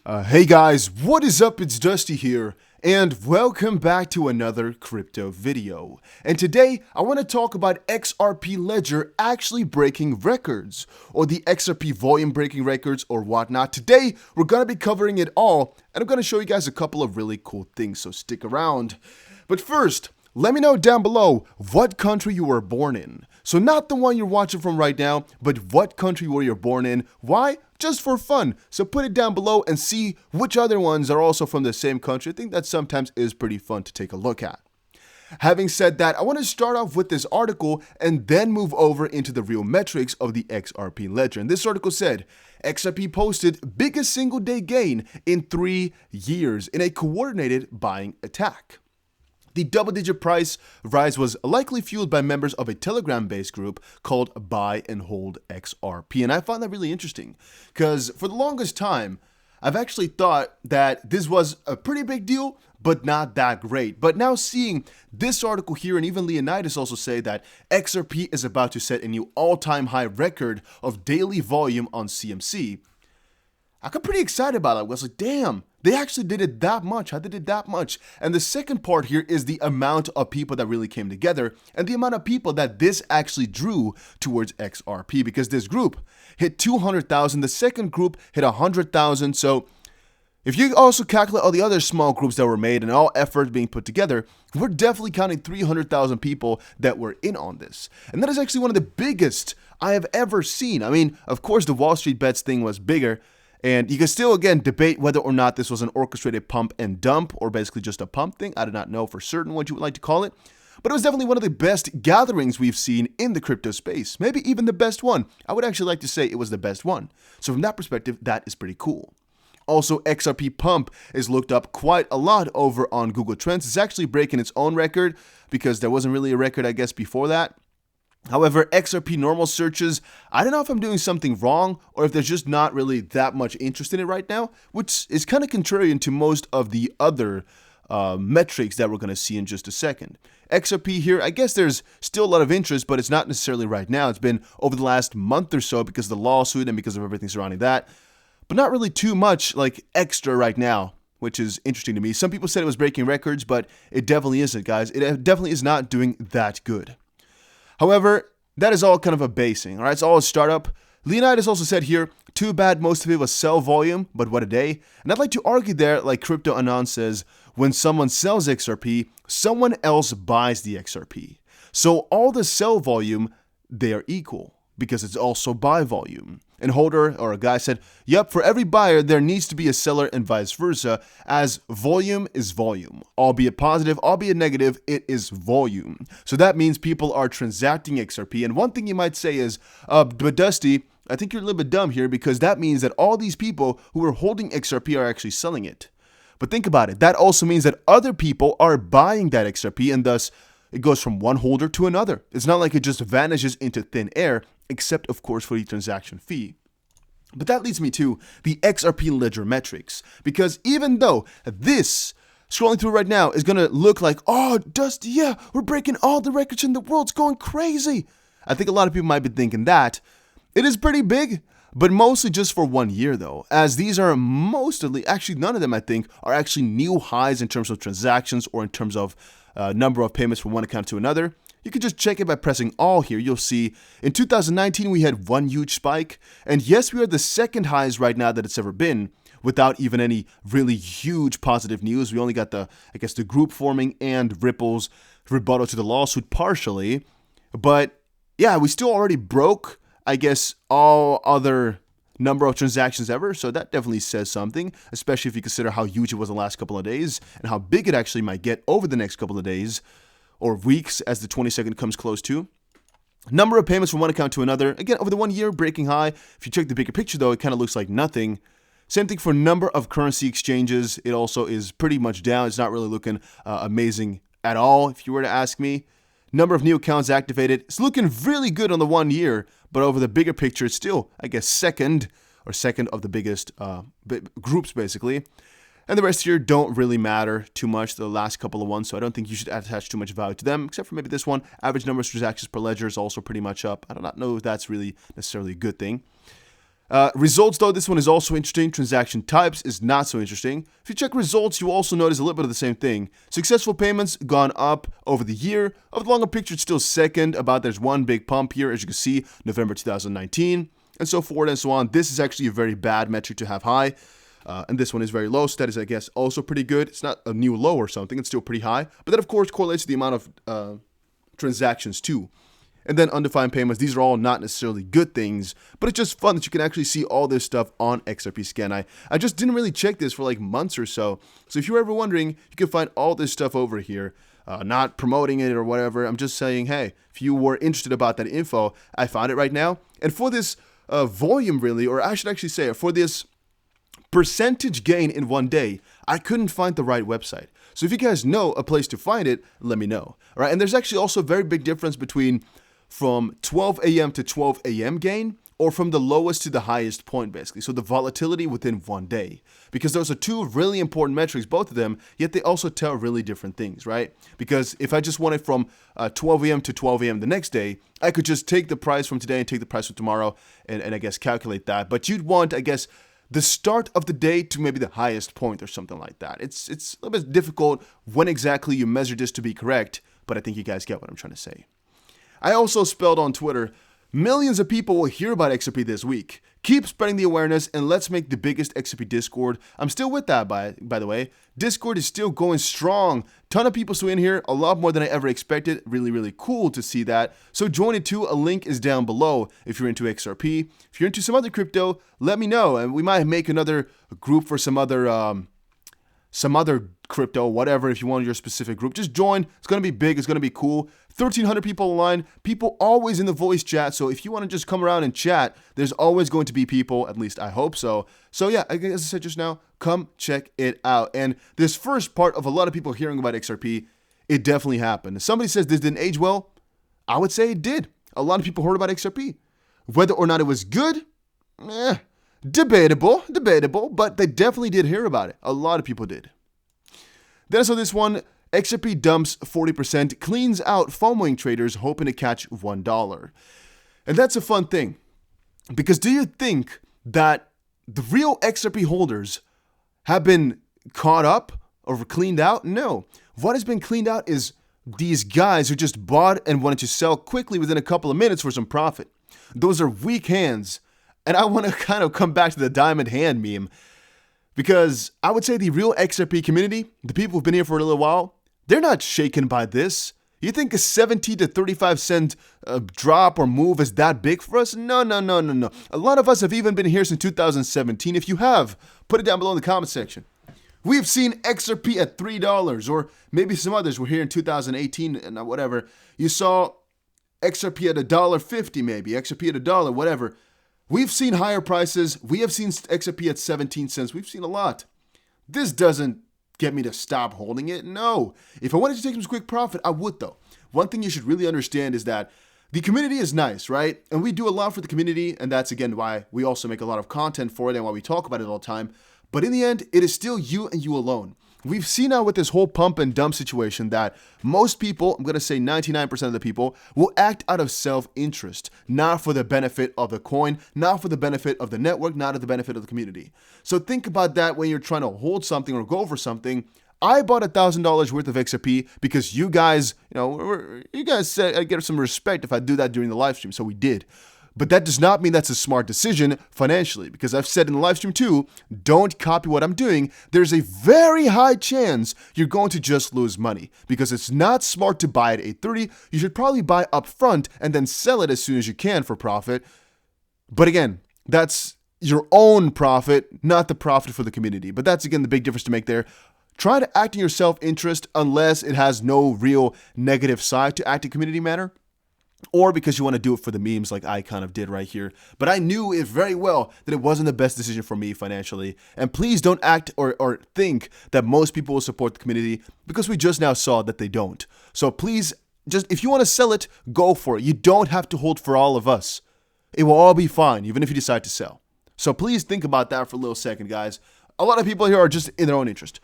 Hey guys, what is up? It's Dusty here, and welcome back to another crypto video. And today, I want to talk about XRP Ledger actually breaking records, or the XRP Volume breaking records, or whatnot. Today, we're going to be covering it all, and I'm going to show you guys a couple of really cool things, so stick around. But first, let me know down below what country you were born in. So not the one you're watching from right now, but what country were you born in? Why? Just for fun. So put it down below and see which other ones are also from the same country. I think that sometimes is pretty fun to take a look at. Having said that, I want to start off with this article and then move over into the real metrics of the XRP Ledger. And this article said, XRP posted biggest single day gain in 3 years in a coordinated buying attack. The double-digit price rise was likely fueled by members of a Telegram-based group called Buy and Hold XRP. And I found that really interesting because for the longest time, I've actually thought that this was a pretty big deal, but not that great. But now seeing this article here and even Leonidas also say that XRP is about to set a new all-time high record of daily volume on CMC, I got pretty excited about it. I was like, damn, they actually did it that much. How they did that much? And the second part here is the amount of people that really came together and the amount of people that this actually drew towards XRP, because this group hit 200,000. The second group hit 100,000. So if you also calculate all the other small groups that were made and all efforts being put together, we're definitely counting 300,000 people that were in on this. And that is actually one of the biggest I have ever seen. I mean, of course, the Wall Street Bets thing was bigger. And you can still, again, debate whether or not this was an orchestrated pump and dump or basically just a pump thing. I do not know for certain what you would like to call it. But it was definitely one of the best gatherings we've seen in the crypto space. Maybe even the best one. I would actually like to say it was the best one. So from that perspective, that is pretty cool. Also, XRP Pump is looked up quite a lot over on Google Trends. It's actually breaking its own record because there wasn't really a record, I guess, before that. However, XRP normal searches, I don't know if I'm doing something wrong or if there's just not really that much interest in it right now, which is kind of contrarian to most of the other metrics that we're going to see in just a second. XRP here, I guess there's still a lot of interest, but it's not necessarily right now. It's been over the last month or so because of the lawsuit and because of everything surrounding that, but not really too much like extra right now, which is interesting to me. Some people said it was breaking records, but it definitely isn't, guys. It definitely is not doing that good. However, that is all kind of a basing, all right? It's all a startup. Leonidas also said here, too bad most of it was sell volume, but what a day. And I'd like to argue there, like Crypto Anon says, when someone sells XRP, someone else buys the XRP. So all the sell volume, they are equal because it's also buy volume. And Holder, or a guy said, yep, for every buyer, there needs to be a seller and vice versa, as volume is volume. Albeit positive, albeit negative, it is volume. So that means people are transacting XRP. And one thing you might say is, but Dusty, I think you're a little bit dumb here because that means that all these people who are holding XRP are actually selling it. But think about it. That also means that other people are buying that XRP, and thus it goes from one holder to another. It's not like it just vanishes into thin air, except, of course, for the transaction fee. But that leads me to the XRP Ledger Metrics, because even though this, scrolling through right now, is going to look like, oh, Dusty, yeah, we're breaking all the records in the world, it's going crazy. I think a lot of people might be thinking that. It is pretty big, but mostly just for 1 year, though, as these are mostly, actually none of them, I think, are actually new highs in terms of transactions or in terms of number of payments from one account to another. You can just check it by pressing all here. You'll see in 2019, we had one huge spike. And yes, we are the second highest right now that it's ever been without even any really huge positive news. We only got the group forming and Ripple's rebuttal to the lawsuit partially. But yeah, we still already broke, I guess, all other number of transactions ever. So that definitely says something, especially if you consider how huge it was the last couple of days and how big it actually might get over the next couple of days or weeks as the 22nd comes close to. Number of payments from one account to another. Again, over the 1 year, breaking high. If you check the bigger picture, though, it kind of looks like nothing. Same thing for number of currency exchanges. It also is pretty much down. It's not really looking amazing at all, if you were to ask me. Number of new accounts activated. It's looking really good on the 1 year, but over the bigger picture, it's still, I guess, second of the biggest groups, basically. And the rest here don't really matter too much, the last couple of ones, so I don't think you should attach too much value to them, except for maybe this one. Average number of transactions per ledger is also pretty much up. I do not know if that's really necessarily a good thing. Results, though, this one is also interesting. Transaction types is not so interesting. If you check results, you also notice a little bit of the same thing. Successful payments gone up over the year. Over the longer picture, it's still second. There's one big pump here, as you can see, November 2019, and so forth and so on. This is actually a very bad metric to have high. And this one is very low. So that is, I guess, also pretty good. It's not a new low or something. It's still pretty high. But that, of course, correlates to the amount of transactions, too. And then undefined payments. These are all not necessarily good things, but it's just fun that you can actually see all this stuff on XRP Scan. I just didn't really check this for like months or so. So if you're ever wondering, you can find all this stuff over here. Not promoting it or whatever. I'm just saying, hey, if you were interested about that info, I found it right now. And for this volume, really, or I should actually say, for this percentage gain in one day, I couldn't find the right website. So if you guys know a place to find it, let me know. All right, and there's actually also a very big difference between from 12 a.m. to 12 a.m. gain, or from the lowest to the highest point, basically. So the volatility within one day. Because those are two really important metrics, both of them, yet they also tell really different things, right? Because if I just want it from 12 a.m. to 12 a.m. the next day, I could just take the price from today and take the price from tomorrow and I guess calculate that. But you'd want, I guess, the start of the day to maybe the highest point or something like that. It's a little bit difficult when exactly you measure this to be correct, but I think you guys get what I'm trying to say. I also spelled on Twitter, millions of people will hear about XRP this week. Keep spreading the awareness and let's make the biggest XRP Discord. I'm still with that, by the way. Discord is still going strong. Ton of people still in here, a lot more than I ever expected. Really, really cool to see that. So join it too. A link is down below if you're into XRP. If you're into some other crypto, let me know. And we might make another group for some other crypto, whatever. If you want your specific group, just join. It's going to be big. It's going to be cool. 1,300 people online, people always in the voice chat. So if you want to just come around and chat, there's always going to be people, at least I hope so. So yeah, as I said just now, come check it out. And this first part of a lot of people hearing about XRP, it definitely happened. If somebody says this didn't age well, I would say it did. A lot of people heard about XRP. Whether or not it was good, debatable, but they definitely did hear about it. A lot of people did. Then I saw this one, XRP dumps 40%, cleans out FOMOing traders hoping to catch $1. And that's a fun thing, because do you think that the real XRP holders have been caught up or cleaned out? No. What has been cleaned out is these guys who just bought and wanted to sell quickly within a couple of minutes for some profit. Those are weak hands. And I want to kind of come back to the diamond hand meme, because I would say the real XRP community, the people who've been here for a little while, they're not shaken by this. You think a 70 to 35 cent drop or move is that big for us? No. A lot of us have even been here since 2017. If you have, put it down below in the comment section. We've seen XRP at $3, or maybe some others were here in 2018 and whatever. You saw XRP at $1.50 maybe, XRP at $1, whatever. We've seen higher prices. We have seen XRP at 17 cents. We've seen a lot. This doesn't get me to stop holding it. No. If I wanted to take some quick profit, I would though. One thing you should really understand is that the community is nice, right? And we do a lot for the community, and that's again why we also make a lot of content for it and why we talk about it all the time. But in the end, it is still you and you alone. We've seen now with this whole pump and dump situation that most people, I'm going to say 99% of the people, will act out of self-interest, not for the benefit of the coin, not for the benefit of the network, not for the benefit of the community. So think about that when you're trying to hold something or go for something. I bought $1,000 worth of XRP because you guys, you guys said I'd get some respect if I do that during the live stream, so we did. But that does not mean that's a smart decision financially, because I've said in the live stream too, don't copy what I'm doing. There's a very high chance you're going to just lose money, because it's not smart to buy at 830. You should probably buy up front and then sell it as soon as you can for profit. But again, that's your own profit, not the profit for the community. But that's again the big difference to make there. Try to act in your self-interest unless it has no real negative side to act in community manner, or because you want to do it for the memes like I kind of did right here. But I knew it very well that it wasn't the best decision for me financially. And please don't act or think that most people will support the community, because we just now saw that they don't. So please, just if you want to sell it, go for it. You don't have to hold for all of us. It will all be fine, even if you decide to sell. So please think about that for a little second, guys. A lot of people here are just in their own interest.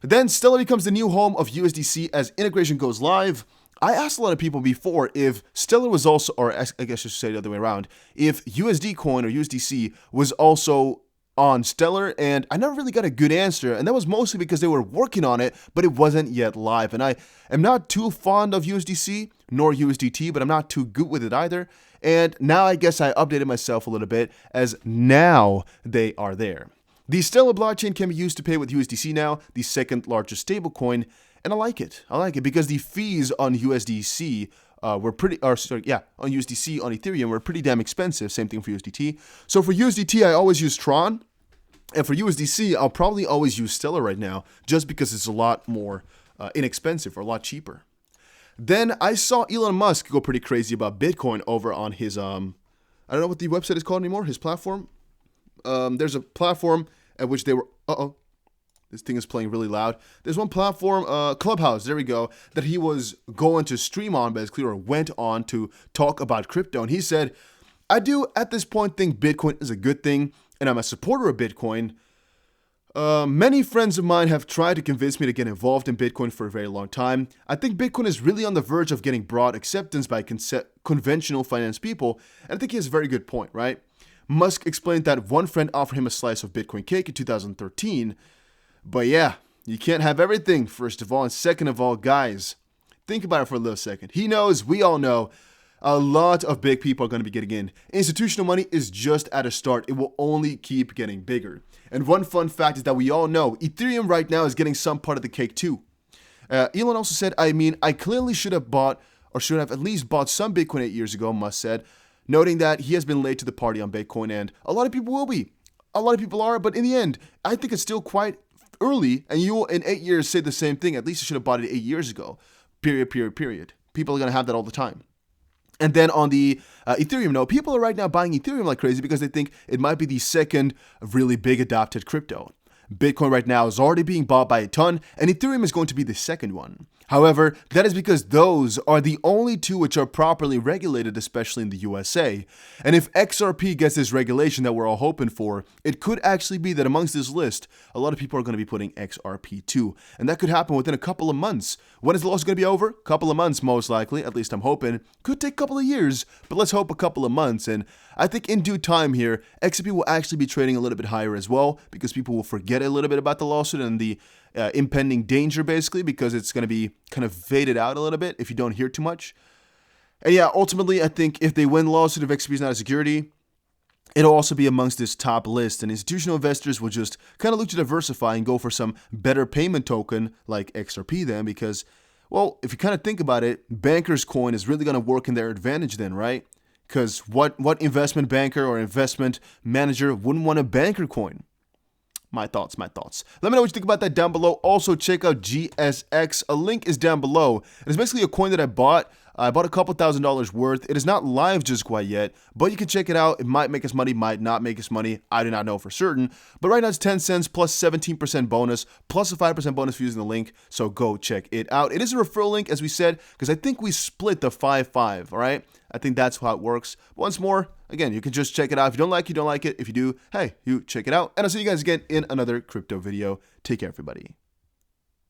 Then Stellar becomes the new home of USDC as integration goes live. I asked a lot of people before if Stellar was also, or I guess I should say the other way around, if USD coin or USDC was also on Stellar, and I never really got a good answer, and that was mostly because they were working on it, but it wasn't yet live. And I am not too fond of USDC nor USDT, but I'm not too good with it either. And now I guess I updated myself a little bit, as now they are there. The Stellar blockchain can be used to pay with USDC now, the second largest stablecoin, and I like it. I like it because the fees on USDC on USDC, on Ethereum were pretty damn expensive. Same thing for USDT. So for USDT, I always use Tron. And for USDC, I'll probably always use Stellar right now, just because it's a lot more inexpensive or a lot cheaper. Then I saw Elon Musk go pretty crazy about Bitcoin over on his, I don't know what the website is called anymore, his platform. There's a platform at which they were, this thing is playing really loud. There's one platform, Clubhouse, there we go, that he was going to stream on, basically, or went on to talk about crypto. And he said, I do at this point think Bitcoin is a good thing, and I'm a supporter of Bitcoin. Many friends of mine have tried to convince me to get involved in Bitcoin for a very long time. I think Bitcoin is really on the verge of getting broad acceptance by conventional finance people, and I think he has a very good point, right? Musk explained that one friend offered him a slice of Bitcoin cake in 2013, but yeah, you can't have everything, first of all, and second of all, guys, think about it for a little second. He knows, we all know, a lot of big people are going to be getting in. Institutional money is just at a start. It will only keep getting bigger. And one fun fact is that we all know Ethereum right now is getting some part of the cake too. Elon also said, I clearly should have bought, or should have at least bought some Bitcoin 8 years ago, Musk said, noting that he has been late to the party on Bitcoin, and a lot of people will be. A lot of people are, but in the end, I think it's still quite early, and you will in 8 years say the same thing. At least you should have bought it 8 years ago. Period. People are going to have that all the time. And then on the Ethereum note, people are right now buying Ethereum like crazy because they think it might be the second really big adopted crypto. Bitcoin right now is already being bought by a ton, and Ethereum is going to be the second one. However, that is because those are the only two which are properly regulated, especially in the USA. And if XRP gets this regulation that we're all hoping for, it could actually be that amongst this list, a lot of people are going to be putting XRP too. And that could happen within a couple of months. When is the lawsuit going to be over? Couple of months, most likely. At least I'm hoping. Could take a couple of years, but let's hope a couple of months. And I think in due time here, XRP will actually be trading a little bit higher as well, because people will forget a little bit about the lawsuit and the impending danger, basically, because it's going to be kind of faded out a little bit if you don't hear too much. And yeah, ultimately, I think if they win the lawsuit, if XRP is not a security, it'll also be amongst this top list, and institutional investors will just kind of look to diversify and go for some better payment token like XRP then, because, well, if you kind of think about it, Banker's Coin is really going to work in their advantage then, right? Because what investment banker or investment manager wouldn't want a Banker Coin? My thoughts. Let me know what you think about that down below. Also, check out GSX. A link is down below. It's basically a coin that I bought. I bought a couple $1,000s worth. It is not live just quite yet, but you can check it out. It might make us money, might not make us money. I do not know for certain. But right now it's 10 cents plus 17% bonus, plus a 5% bonus for using the link. So go check it out. It is a referral link, as we said, because I think we split the 5-5, all right? I think that's how it works. Once more, again, you can just check it out. If you don't like it, you don't like it. If you do, hey, you check it out. And I'll see you guys again in another crypto video. Take care, everybody.